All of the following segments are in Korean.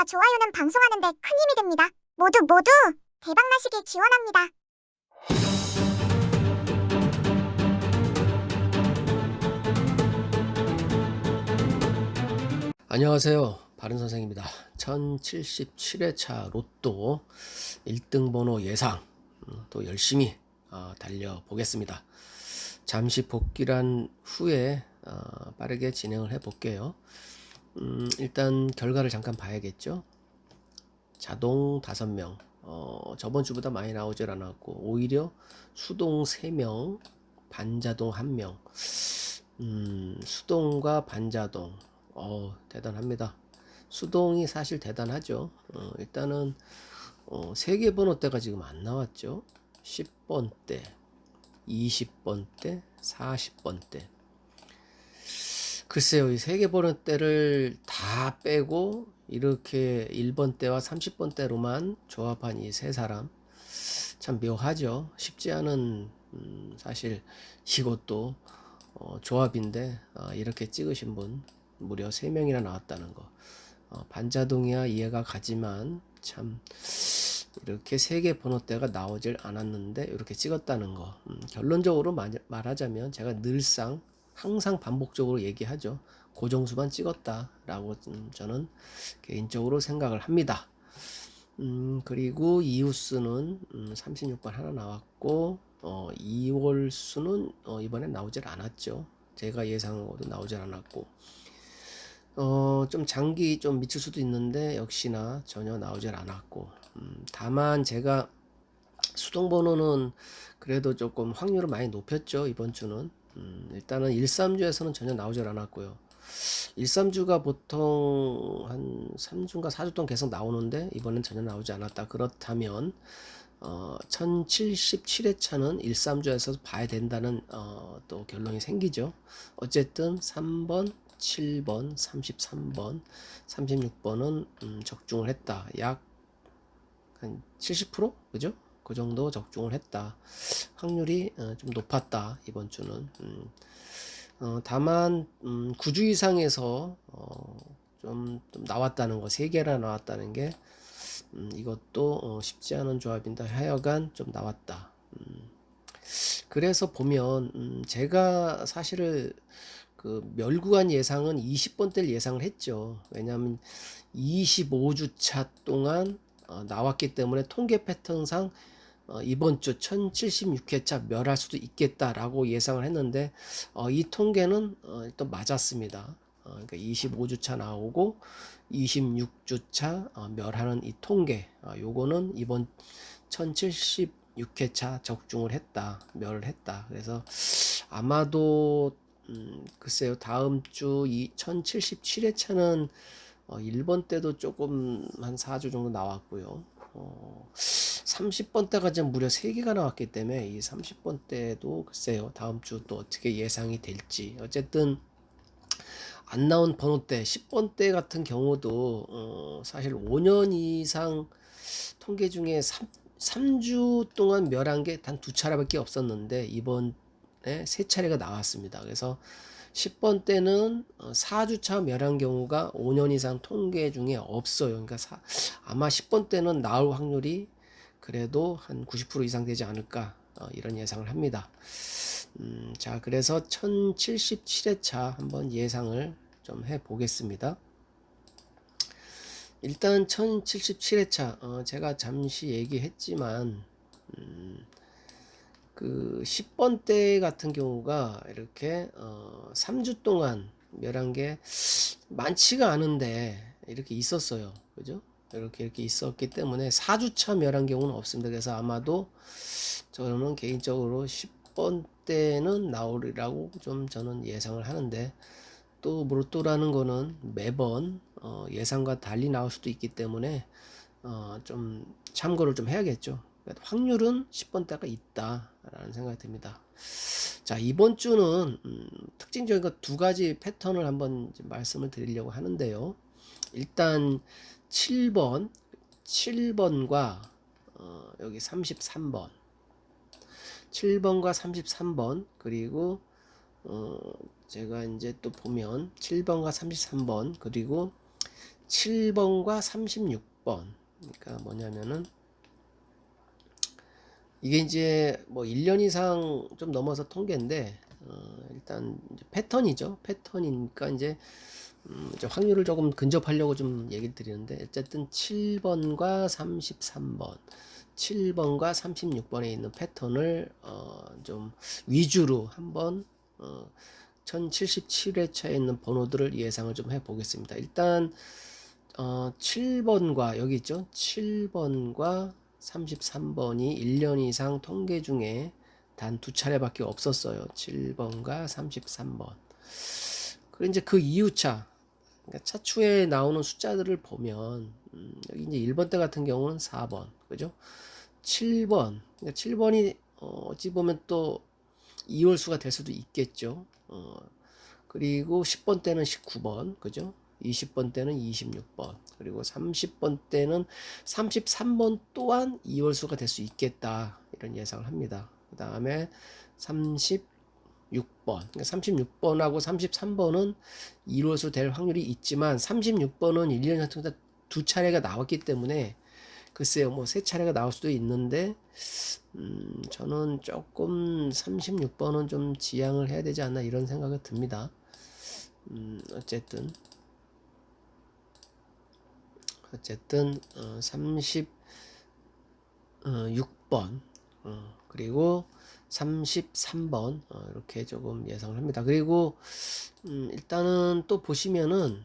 좋아요는 방송하는 데 큰 힘이 됩니다. 모두 대박나시길 기원합니다. 안녕하세요. 바른선생입니다. 1077회차 로또 1등 번호 예상 또 열심히 달려보겠습니다. 잠시 복귀한 후에 빠르게 진행을 해볼게요. 일단 결과를 잠깐 봐야겠죠. 자동 5명, 저번 주보다 많이 나오질 않았고 오히려 수동 3명, 반자동 1명. 수동과 반자동 대단합니다. 수동이 사실 대단하죠. 일단은 3개 번호대가 지금 안 나왔죠. 10번대, 20번대, 40번대. 글쎄요, 이 3개 번호대를 다 빼고 이렇게 1번대와 30번대로만 조합한 이 세 사람 참 묘하죠. 쉽지 않은 사실 이것도 조합인데 이렇게 찍으신 분 무려 3명이나 나왔다는 거. 반자동이야 이해가 가지만 참 이렇게 3개 번호대가 나오질 않았는데 이렇게 찍었다는 거. 결론적으로 말하자면 제가 늘상 항상 반복적으로 얘기하죠. 고정수만 찍었다라고 저는 개인적으로 생각을 합니다. 그리고 이웃수는 36번 하나 나왔고 2월 수는 이번에 나오질 않았죠. 제가 예상하고도 나오질 않았고 좀 장기 좀 미칠 수도 있는데 역시나 전혀 나오질 않았고 다만 제가 수동번호는 그래도 조금 확률을 많이 높였죠. 이번 주는 일단은 1, 3주에서는 전혀 나오질 않았고요. 1, 3주가 보통 한 3주인가 4주 동안 계속 나오는데 이번엔 전혀 나오지 않았다. 그렇다면 1077회차는 1, 3주에서 봐야 된다는 또 결론이 생기죠. 어쨌든 3번, 7번, 33번, 36번은 적중을 했다. 약 한 70%? 그죠? 그 정도 적중을 했다. 확률이 좀 높았다. 이번 주는. 다만 9주 이상에서 좀 나왔다는 거, 3개나 나왔다는 게 이것도 쉽지 않은 조합인데 하여간 좀 나왔다. 그래서 보면 제가 사실 그 멸구간 예상은 20번대를 예상을 했죠. 왜냐하면 25주차 동안 나왔기 때문에 통계 패턴상 이번 주 1076회차 멸할 수도 있겠다라고 예상을 했는데 이 통계는 일단 맞았습니다. 그러니까 25주차 나오고 26주차 멸하는 이 통계 요거는 이번 1076회차 적중을 했다. 멸을 했다. 그래서 아마도 글쎄요, 다음 주 이 1077회차는 1번 때도 조금 한 4주 정도 나왔고요. 30번대가 지금 무려 3개가 나왔기 때문에 이 30번대도 글쎄요, 다음 주 또 어떻게 예상이 될지. 어쨌든 안 나온 번호대 10번대 같은 경우도 사실 5년 이상 통계 중에 3주 동안 멸한 게 단 2차례밖에 없었는데 이번에 3차례가 나왔습니다. 그래서 10번 때는 4주차 멸한 경우가 5년 이상 통계 중에 없어요. 그러니까 아마 10번 때는 나올 확률이 그래도 한 90% 이상 되지 않을까 이런 예상을 합니다. 자, 그래서 1077회차 한번 예상을 좀 해보겠습니다. 일단 1077회차 제가 잠시 얘기했지만 그 10번대 같은 경우가 이렇게 3주 동안 멸한 게 많지가 않은데 이렇게 있었어요. 그죠? 이렇게 있었기 때문에 4주차 멸한 경우는 없습니다. 그래서 아마도 저는 개인적으로 10번대는 나오리라고 좀 저는 예상을 하는데 또 로또라는 거는 매번 예상과 달리 나올 수도 있기 때문에 좀 참고를 좀 해야겠죠. 확률은 10번대가 있다라는 생각이 듭니다. 자, 이번 주는 특징적인 것 2가지 패턴을 한번 말씀을 드리려고 하는데요. 일단 7번과 여기 33번 7번과 33번 그리고 제가 이제 또 보면 7번과 33번 그리고 7번과 36번. 그러니까 뭐냐면은 이게 이제 뭐 1년 이상 좀 넘어서 통계인데 일단 이제 패턴이죠. 패턴이니까 이제 확률을 조금 근접하려고 좀 얘기를 드리는데 어쨌든 7번과 33번, 7번과 36번에 있는 패턴을 좀 위주로 한번 1077회차에 있는 번호들을 예상을 좀 해보겠습니다. 일단 7번과 여기 있죠. 7번과 33번이 1년 이상 통계 중에 단 두 차례밖에 없었어요. 7번과 33번. 그리고 이제 그 이후차, 그러니까 차추에 나오는 숫자들을 보면 여기 이제 1번 때 같은 경우는 4번, 그죠? 7번, 그러니까 7번이 어찌 보면 또 2월수가 될 수도 있겠죠. 그리고 10번 때는 19번, 그죠? 20번 때는 26번, 그리고 30번 때는 33번 또한 2월수가 될 수 있겠다. 이런 예상을 합니다. 그 다음에 36번, 그러니까 36번하고 33번은 2월수 될 확률이 있지만 36번은 1년 전통에 두 차례가 나왔기 때문에 글쎄요, 뭐 세 차례가 나올 수도 있는데 저는 조금 36번은 좀 지양을 해야 되지 않나 이런 생각이 듭니다. 어쨌든 36번 그리고 33번 이렇게 조금 예상을 합니다. 그리고 일단은 또 보시면은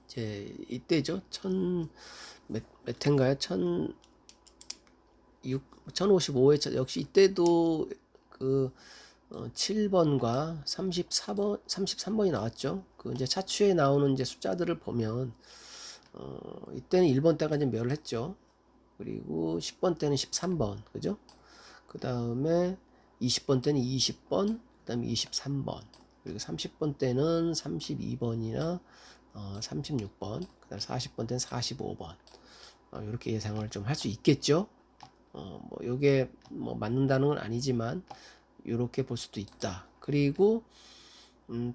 이제 이때죠. 몇 회인가요? 1055회차 역시 이때도 그 7번과 33번이 나왔죠. 그 이제 차추에 나오는 이제 숫자들을 보면 이때는 1번 때가 이제 멸을 했죠. 그리고 10번 때는 13번, 그죠? 그 다음에 20번 때는 20번, 그 다음에 23번, 그리고 30번 때는 32번이나 36번, 그 다음에 40번 때는 45번. 이렇게 예상을 좀 할 수 있겠죠. 뭐 요게 뭐 맞는다는 건 아니지만 이렇게 볼 수도 있다. 그리고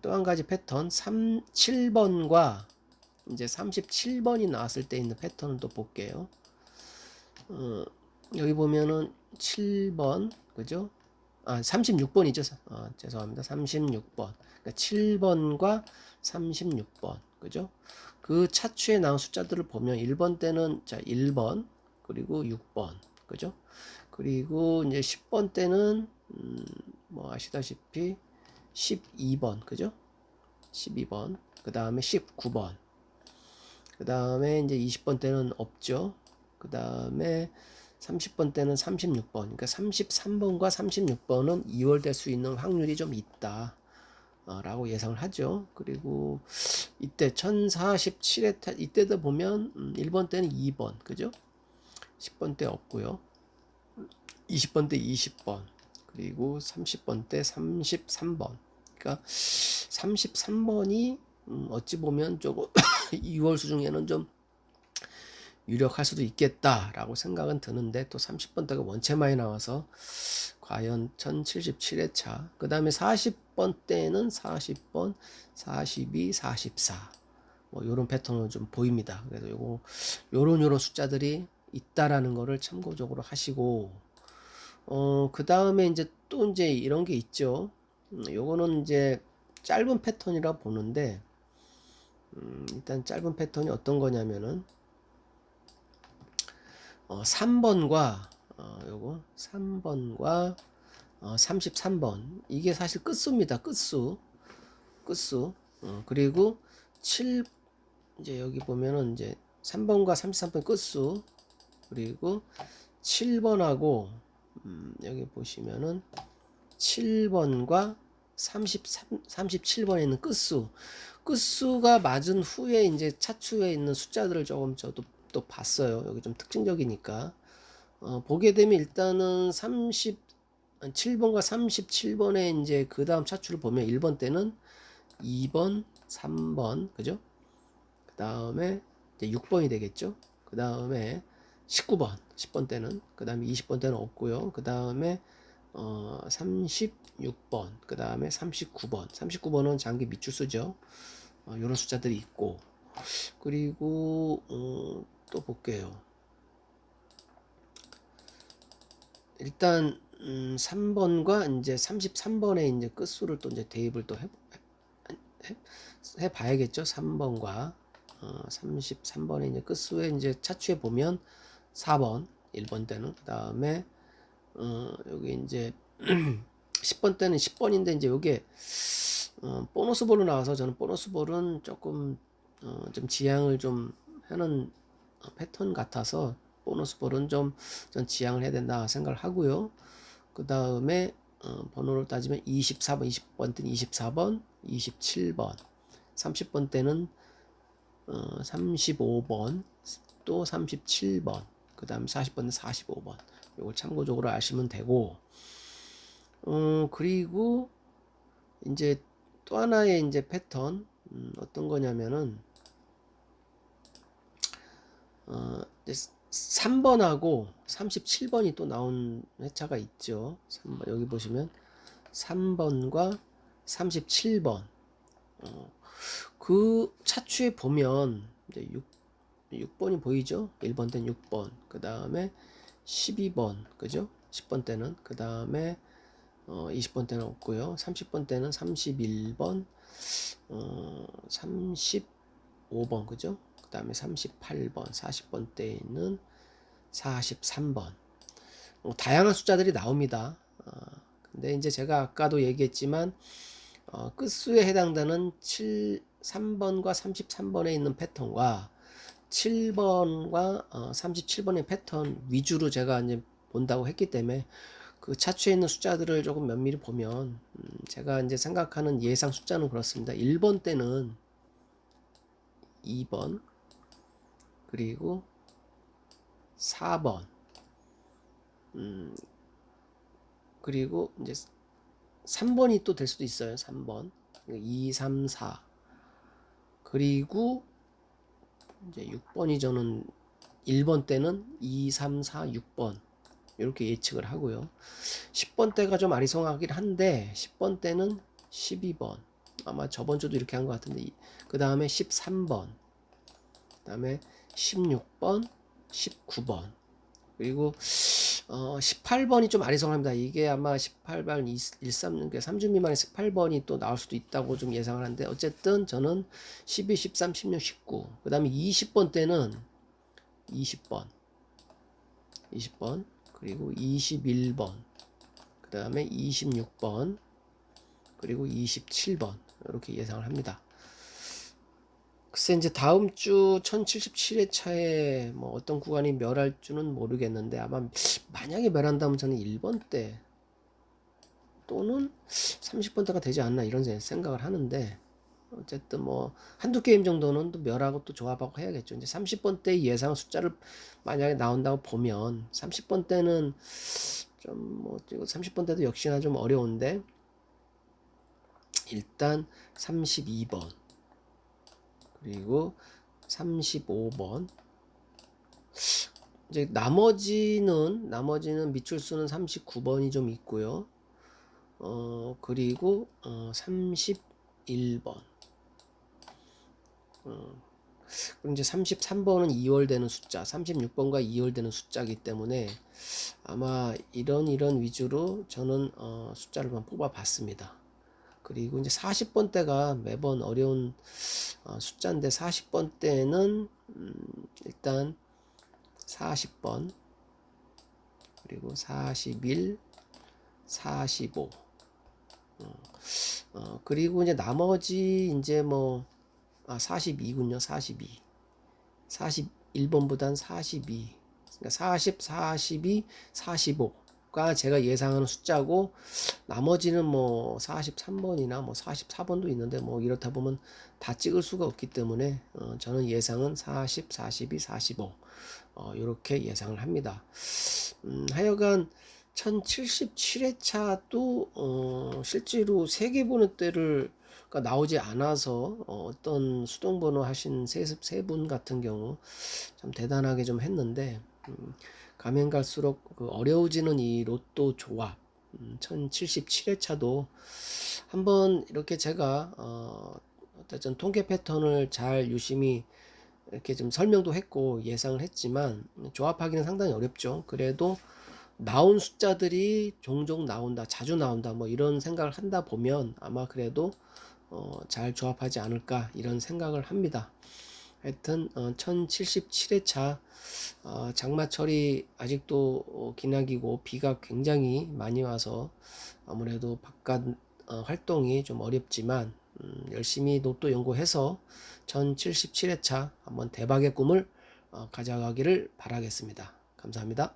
또 한 가지 패턴 7번과 이제 37번이 나왔을 때 있는 패턴을 또 볼게요. 여기 보면은 7번, 그죠? 36번이죠. 죄송합니다. 36번. 그러니까 7번과 36번, 그죠? 그 차추에 나온 숫자들을 보면 1번 때는 자 1번, 그리고 6번, 그죠? 그리고 이제 10번 때는 뭐 아시다시피 12번, 그죠? 12번. 그 다음에 19번. 그 다음에 이제 20번 때는 없죠. 그 다음에 30번 때는 36번. 그러니까 33번과 36번은 2월 될 수 있는 확률이 좀 있다. 라고 예상을 하죠. 그리고 이때 1047회 이때도 보면 1번 때는 2번, 그죠? 10번 때 없고요. 20번 때 20번, 그리고 30번 때 33번. 그러니까 33번이 어찌 보면 조금 2월수 중에는 좀 유력할 수도 있겠다라고 생각은 드는데 또 30번 대가 원체 많이 나와서 과연 1077회차 그 다음에 40번 때는 40번 42 44 뭐 요런 패턴은 좀 보입니다. 그래서 요런 숫자들이 있다라는 거를 참고적으로 하시고 그 다음에 이제 또 이제 이런 게 있죠. 요거는 이제 짧은 패턴이라 보는데 일단 짧은 패턴이 어떤 거냐면은 3번과 요거 3번과 33번 이게 사실 끝수입니다. 끝수. 그리고 7 이제 여기 보면은 이제 3번과 33번 끝수 그리고 7번하고 여기 보시면은 7번과 37번에 있는 끝수가 맞은 후에 이제 차추에 있는 숫자들을 조금 저도 또 봤어요. 여기 좀 특징적이니까 보게 되면 일단은 37번과 37번에 이제 그 다음 차추를 보면 1번 때는 2번, 3번, 그죠? 그 다음에 이제 6번이 되겠죠? 그 다음에 19번, 10번 때는, 그 다음에 20번 때는 없고요. 그 다음에 36번, 그 다음에 39번, 39번은 장기 밑줄수죠. 이런 숫자들이 있고, 그리고 또 볼게요. 일단 3번과 이제 33번에 이제 끝수를 또 이제 대입을 또 해 봐야겠죠. 3번과 33번에 이제 끝수에 이제 차추해 보면 4번 1번 때는, 그다음에 여기 이제 10번 때는 10번인데 이제 요게 보너스 볼로 나와서 저는 보너스 볼은 조금 좀 지양을 좀 하는 패턴 같아서 보너스 볼은 좀 전 지양을 해야 된다 생각을 하고요. 그 다음에 번호를 따지면 24번, 20번 때는 24번, 27번, 30번 때는 35번, 또 37번, 그 다음 40번은 45번. 이걸 참고적으로 아시면 되고, 그리고 이제 또 하나의 이제 패턴, 어떤 거냐면은, 3번하고 37번이 또 나온 회차가 있죠. 3번, 여기 보시면 3번과 37번. 그 차추에 보면 이제 6번이 보이죠? 1번 때는 6번, 그 다음에 12번, 그죠? 10번 때는, 그 다음에 20번 때는 없고요. 30번 때는 31번, 35번, 그죠? 그 다음에 38번, 40번 때는 43번. 다양한 숫자들이 나옵니다. 근데 이제 제가 아까도 얘기했지만 끝수에 해당되는 3번과 33번에 있는 패턴과 7번과 37번의 패턴 위주로 제가 이제 본다고 했기 때문에 그 차추에 있는 숫자들을 조금 면밀히 보면 제가 이제 생각하는 예상 숫자는 그렇습니다. 1번 때는 2번, 그리고 4번, 그리고 이제 3번이 또 될 수도 있어요. 3번, 2, 3, 4, 그리고 이제 6번이 저는 1번 때는 2, 3, 4, 6번 이렇게 예측을 하고요. 10번 때가 좀 아리송하긴 한데 10번 때는 12번, 아마 저번 주도 이렇게 한 것 같은데, 그 다음에 13번, 그 다음에 16번, 19번, 그리고 18번이 좀 아리송합니다. 이게 아마 18번 136, 3주 미만의 18번이 또 나올 수도 있다고 좀 예상을 하는데, 어쨌든 저는 12, 13, 16, 19, 그 다음에 20번 때는 20번, 그리고 21번, 그 다음에 26번, 그리고 27번 이렇게 예상을 합니다. 글쎄 이제 다음 주 1077회차에 뭐 어떤 구간이 멸할 줄은 모르겠는데, 아마 만약에 멸한다면 저는 1번 때 또는 30번 대가 되지 않나 이런 생각을 하는데, 어쨌든 뭐 한두 게임 정도는 또 멸하고 또 조합하고 해야겠죠. 이제 30번 대 예상 숫자를 만약에 나온다고 보면 30번 대는 좀 뭐 30번 대도 역시나 좀 어려운데, 일단 32번, 그리고 35번, 이제 나머지는 미출수는 39번이 좀 있고요. 그리고 31번. 그럼 이제 33번은 2월 되는 숫자, 36번과 2월 되는 숫자이기 때문에 아마 이런 위주로 저는 숫자를 한번 뽑아 봤습니다. 그리고 이제 40번 대가 매번 어려운 숫자인데, 40번 때는 일단 40번, 그리고 41, 45, 그리고 이제 나머지 이제 뭐 42군요. 42, 41번보단 42, 그러니까 40, 42, 45가 제가 예상하는 숫자고, 나머지는 뭐 43번이나 뭐 44번도 있는데 뭐 이렇다 보면 다 찍을 수가 없기 때문에 저는 예상은 40, 42, 45 이렇게 예상을 합니다. 하여간 1077회차도 실제로 세개 보는 때를 나오지 않아서 어떤 수동번호 하신 세 분 같은 경우 참 대단하게 좀 했는데, 가면 갈수록 그 어려워지는 이 로또 조합, 1077회차도 한번 이렇게 제가 어쨌든 통계 패턴을 잘 유심히 이렇게 좀 설명도 했고 예상을 했지만 조합하기는 상당히 어렵죠. 그래도 나온 숫자들이 종종 나온다, 자주 나온다, 뭐 이런 생각을 한다 보면 아마 그래도 잘 조합하지 않을까 이런 생각을 합니다. 하여튼 1077회차 장마철이 아직도 기나기고 비가 굉장히 많이 와서 아무래도 바깥 활동이 좀 어렵지만 열심히 로또 연구해서 1077회차 한번 대박의 꿈을 가져가기를 바라겠습니다. 감사합니다.